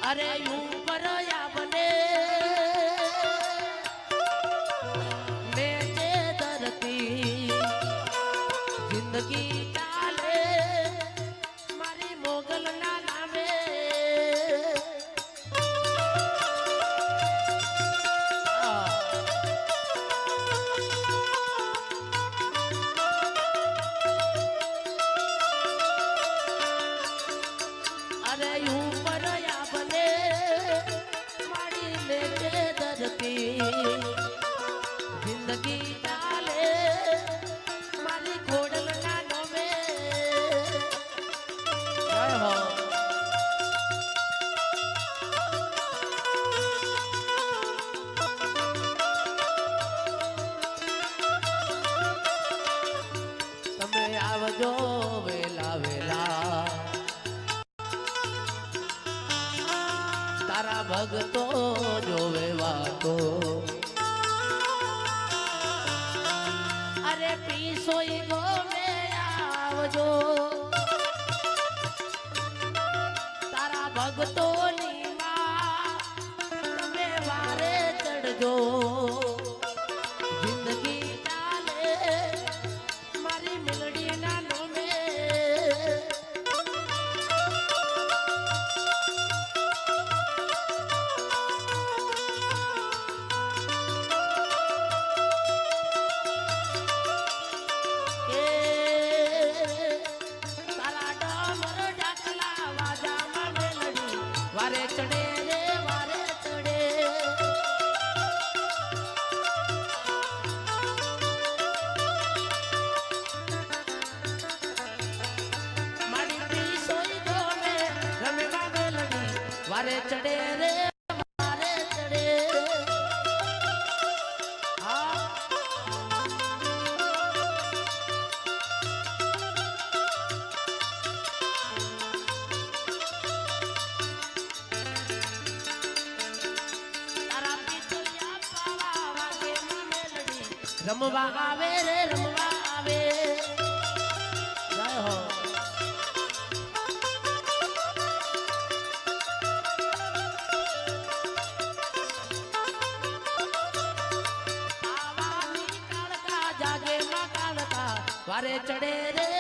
अरे यूं पर या बने मेचे धरती जिंदगी चाले मारी मोगल ना नामे अरे यूं पर या बने मारी मेचे धरती जिंदगी चाले मारी घोड़ल नानो में जय हो तमे आवजो वेला वेला तारा भगतो जोवे वातो अरे पीसोई गो में आवजो तारा भगतो नी मां तमे वारे चढ़जो जिंदगी चाले मारी मिलड़ी नानो में वारे चढ़े रे वारे चढ़े मारी पीसोई गो में रमे बाबे लगी वारे चढ़े रे वारे चढ़े हाँ रमवा आवे रे रमवा आवे जय हो आवानी कालका जागे मां कालका वारे चढ़े रे